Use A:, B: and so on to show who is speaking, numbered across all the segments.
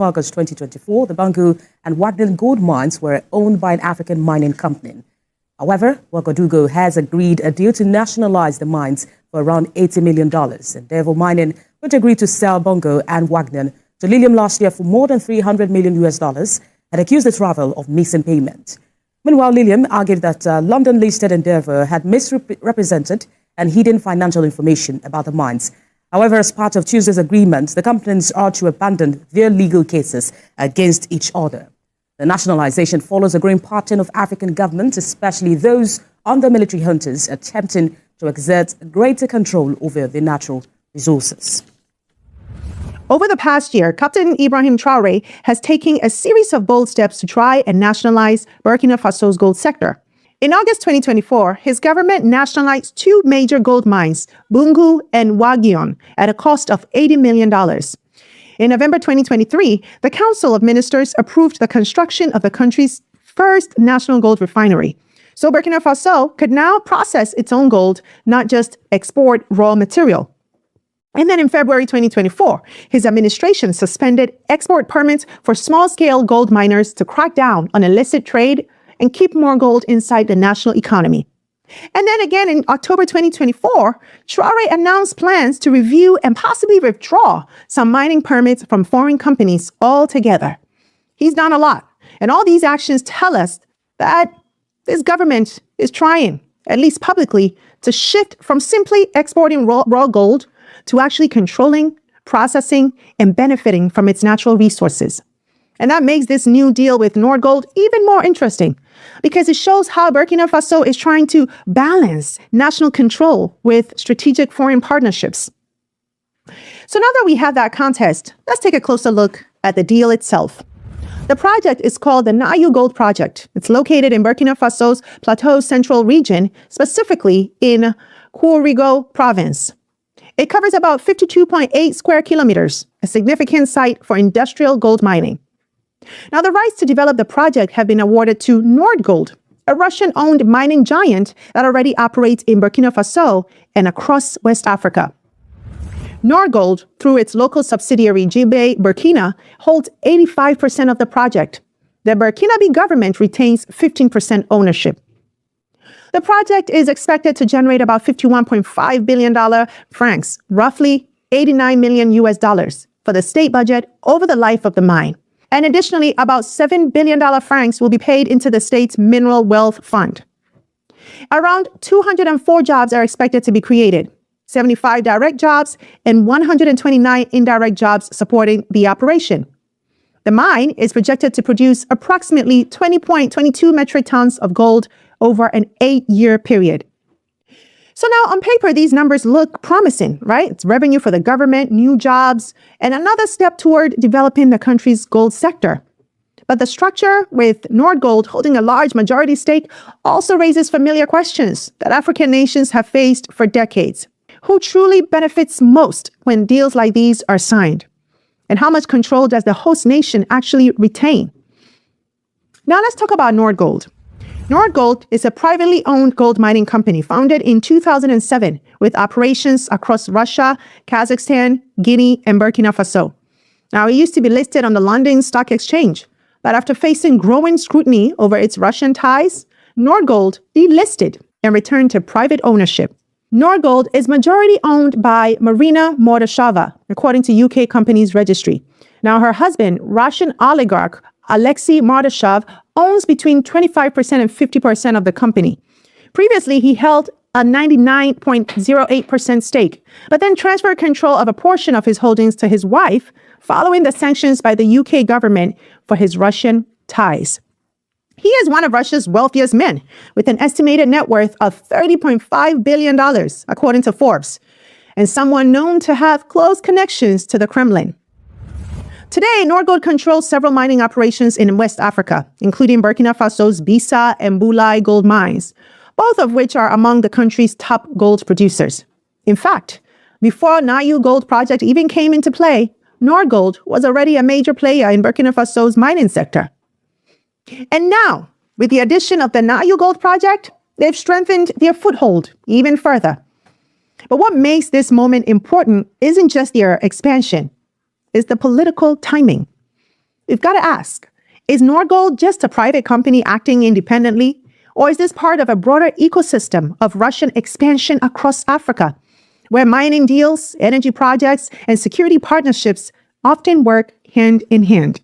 A: August 2024, the Bangu and Wagner gold mines were owned by an African mining company. However, Ouagadougou has agreed a deal to nationalize the mines for around $80 million. Endeavour Mining, which agreed to sell Bangu and Wagner to Lilium last year for more than $300 million, had accused the travel of missing payment. Meanwhile, Lilium argued that London-listed Endeavour had misrepresented and hidden financial information about the mines. However, as part of Tuesday's agreement, the companies are to abandon their legal cases against each other. The nationalization follows a growing pattern of African governments, especially those under military hunters, attempting to exert greater control over their natural resources.
B: Over the past year, Captain Ibrahim Traoré has taken a series of bold steps to try and nationalize Burkina Faso's gold sector. In August 2024, his government nationalized two major gold mines, Bungu and Wagyon, at a cost of $80 million. In November 2023, the Council of Ministers approved the construction of the country's first national gold refinery. So Burkina Faso could now process its own gold, not just export raw material. And then in February 2024, his administration suspended export permits for small-scale gold miners to crack down on illicit trade and keep more gold inside the national economy. And then again in October 2024, Traoré announced plans to review and possibly withdraw some mining permits from foreign companies altogether. He's done a lot. And all these actions tell us that this government is trying, at least publicly, to shift from simply exporting raw gold to actually controlling, processing, and benefiting from its natural resources. And that makes this new deal with Nordgold even more interesting because it shows how Burkina Faso is trying to balance national control with strategic foreign partnerships. So now that we have that context, let's take a closer look at the deal itself. The project is called the Naou Gold Project. It's located in Burkina Faso's Plateau Central region, specifically in Kourigo province. It covers about 52.8 square kilometers, a significant site for industrial gold mining. Now, the rights to develop the project have been awarded to Nordgold, a Russian-owned mining giant that already operates in Burkina Faso and across West Africa. Nordgold, through its local subsidiary Jibe Burkina, holds 85% of the project. The Burkinabe government retains 15% ownership. The project is expected to generate about $51.5 billion francs, roughly $89 million for the state budget over the life of the mine. And additionally, about $7 billion francs will be paid into the state's mineral wealth fund. Around 204 jobs are expected to be created, 75 direct jobs and 129 indirect jobs supporting the operation. The mine is projected to produce approximately 20.22 metric tons of gold over an 8-year period. So now on paper, these numbers look promising, right? It's revenue for the government, new jobs, and another step toward developing the country's gold sector. But the structure with Nordgold holding a large majority stake also raises familiar questions that African nations have faced for decades. Who truly benefits most when deals like these are signed? And how much control does the host nation actually retain? Now let's talk about Nordgold. Nordgold is a privately owned gold mining company founded in 2007 with operations across Russia, Kazakhstan, Guinea, and Burkina Faso. Now, it used to be listed on the London Stock Exchange, but after facing growing scrutiny over its Russian ties, Nordgold delisted and returned to private ownership. Nordgold is majority owned by Marina Mordashova, according to UK Companies Registry. Now, her husband, Russian oligarch Alexei Mordashov, owns between 25% and 50% of the company. Previously, he held a 99.08% stake, but then transferred control of a portion of his holdings to his wife following the sanctions by the UK government for his Russian ties. He is one of Russia's wealthiest men, with an estimated net worth of $30.5 billion, according to Forbes, and someone known to have close connections to the Kremlin. Today, Nordgold controls several mining operations in West Africa, including Burkina Faso's Bisa and Boulay gold mines, both of which are among the country's top gold producers. In fact, before Naou Gold Project even came into play, Nordgold was already a major player in Burkina Faso's mining sector. And now, with the addition of the Naou Gold Project, they've strengthened their foothold even further. But what makes this moment important isn't just their expansion, it's the political timing. we've got to ask, is Nordgold just a private company acting independently? Or is this part of a broader ecosystem of Russian expansion across Africa, where mining deals, energy projects, and security partnerships often work hand in hand?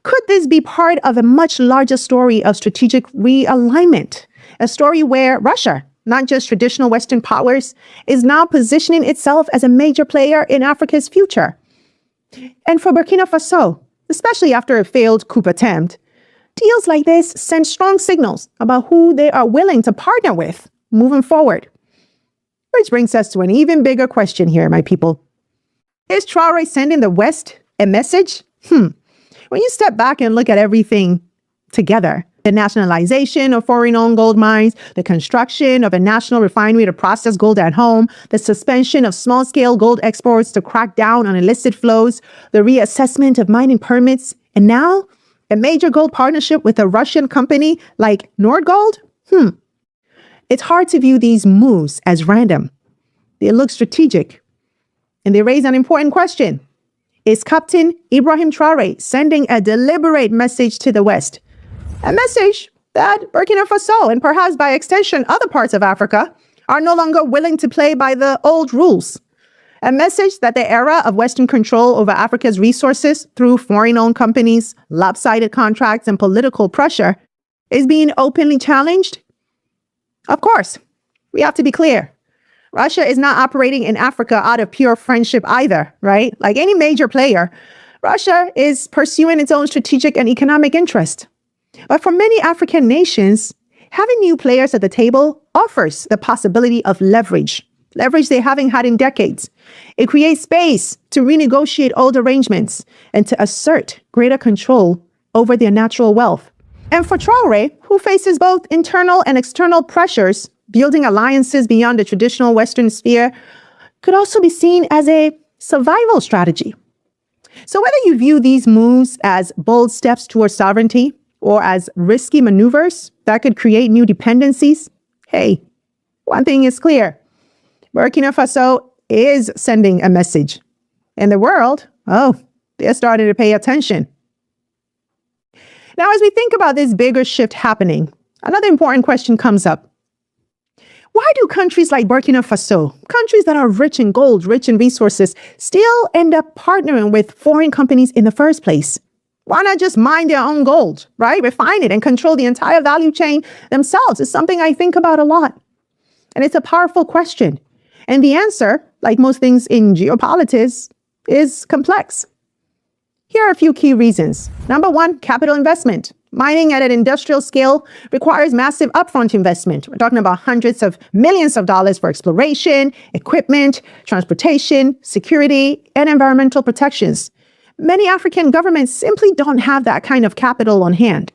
B: Could this be part of a much larger story of strategic realignment? A story where Russia, not just traditional Western powers, is now positioning itself as a major player in Africa's future. And for Burkina Faso, especially after a failed coup attempt, deals like this send strong signals about who they are willing to partner with moving forward. Which brings us to an even bigger question here, my people. Is Traoré sending the West a message? When you step back and look at everything together, the nationalization of foreign-owned gold mines, the construction of a national refinery to process gold at home, the suspension of small-scale gold exports to crack down on illicit flows, the reassessment of mining permits, and now a major gold partnership with a Russian company like Nordgold? It's hard to view these moves as random. They look strategic, and they raise an important question. Is Captain Ibrahim Traoré sending a deliberate message to the West? A message that Burkina Faso, and perhaps by extension other parts of Africa, are no longer willing to play by the old rules. A message that the era of Western control over Africa's resources through foreign-owned companies, lopsided contracts, and political pressure is being openly challenged? Of course, we have to be clear. Russia is not operating in Africa out of pure friendship either, right? Like any major player, Russia is pursuing its own strategic and economic interest. But for many African nations, having new players at the table offers the possibility of leverage they haven't had in decades. It creates space to renegotiate old arrangements and to assert greater control over their natural wealth. And for Traoré, who faces both internal and external pressures, building alliances beyond the traditional Western sphere could also be seen as a survival strategy. So whether you view these moves as bold steps towards sovereignty or as risky maneuvers that could create new dependencies, hey, one thing is clear. Burkina Faso is sending a message. And the world, they're starting to pay attention. Now, as we think about this bigger shift happening, another important question comes up. Why do countries like Burkina Faso, countries that are rich in gold, rich in resources, still end up partnering with foreign companies in the first place? Why not just mine their own gold, right? Refine it and control the entire value chain themselves? It's something I think about a lot. And it's a powerful question. And the answer, like most things in geopolitics, is complex. Here are a few key reasons. Number one, capital investment. Mining at an industrial scale requires massive upfront investment. We're talking about hundreds of millions of dollars for exploration, equipment, transportation, security, and environmental protections. Many African governments simply don't have that kind of capital on hand.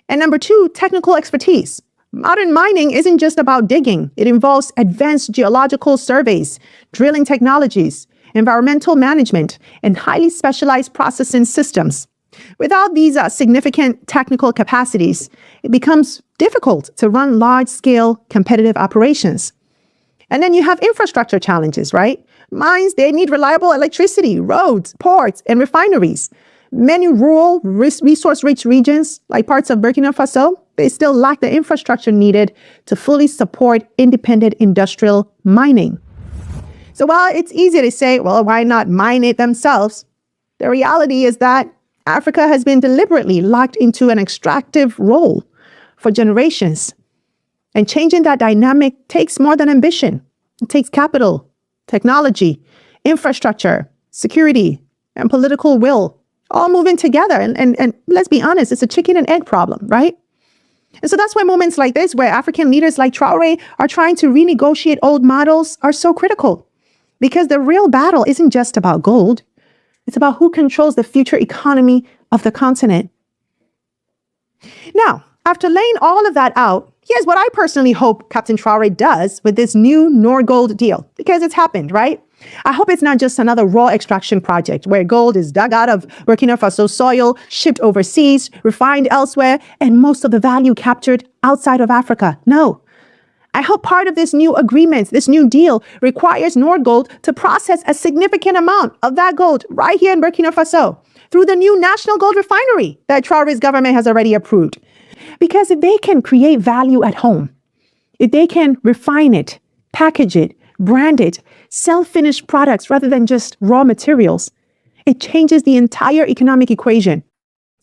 B: And number two, technical expertise. Modern mining isn't just about digging. It involves advanced geological surveys, drilling technologies, environmental management, and highly specialized processing systems. Without these significant technical capacities, it becomes difficult to run large-scale competitive operations. And then you have infrastructure challenges, right? Mines, they need reliable electricity, roads, ports, and refineries. Many rural, resource-rich regions, like parts of Burkina Faso, they still lack the infrastructure needed to fully support independent industrial mining. So while it's easy to say, well, why not mine it themselves? The reality is that Africa has been deliberately locked into an extractive role for generations. And changing that dynamic takes more than ambition. It takes capital, technology, infrastructure, security, and political will, all moving together. And let's be honest, it's a chicken and egg problem, right? And so that's why moments like this, where African leaders like Traoré are trying to renegotiate old models, are so critical. Because the real battle isn't just about gold. It's about who controls the future economy of the continent. Now, after laying all of that out, here's what I personally hope Captain Traoré does with this new Nordgold deal, because it's happened, right? I hope it's not just another raw extraction project where gold is dug out of Burkina Faso soil, shipped overseas, refined elsewhere, and most of the value captured outside of Africa. No. I hope part of this new agreement, this new deal, requires Nordgold to process a significant amount of that gold right here in Burkina Faso, through the new national gold refinery that Traore's government has already approved. Because if they can create value at home, if they can refine it, package it, brand it, sell finished products rather than just raw materials, it changes the entire economic equation.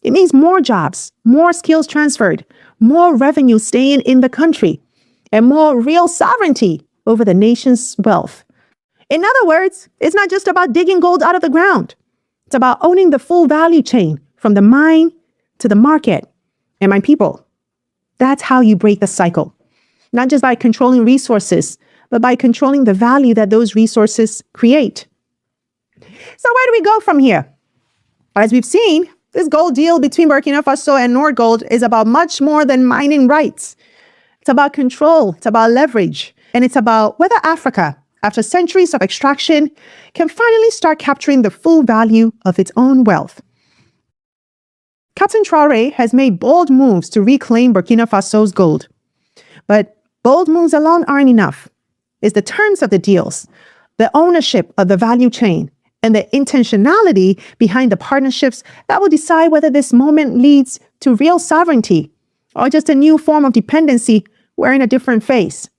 B: It means more jobs, more skills transferred, more revenue staying in the country, and more real sovereignty over the nation's wealth. In other words, it's not just about digging gold out of the ground. It's about owning the full value chain from the mine to the market. And my people, that's how you break the cycle. Not just by controlling resources, but by controlling the value that those resources create. So where do we go from here? As we've seen, this gold deal between Burkina Faso and Nordgold is about much more than mining rights. It's about control, it's about leverage, and it's about whether Africa, after centuries of extraction, can finally start capturing the full value of its own wealth. Captain Traore has made bold moves to reclaim Burkina Faso's gold. But bold moves alone aren't enough. It's the terms of the deals, the ownership of the value chain, and the intentionality behind the partnerships that will decide whether this moment leads to real sovereignty or just a new form of dependency wearing a different face.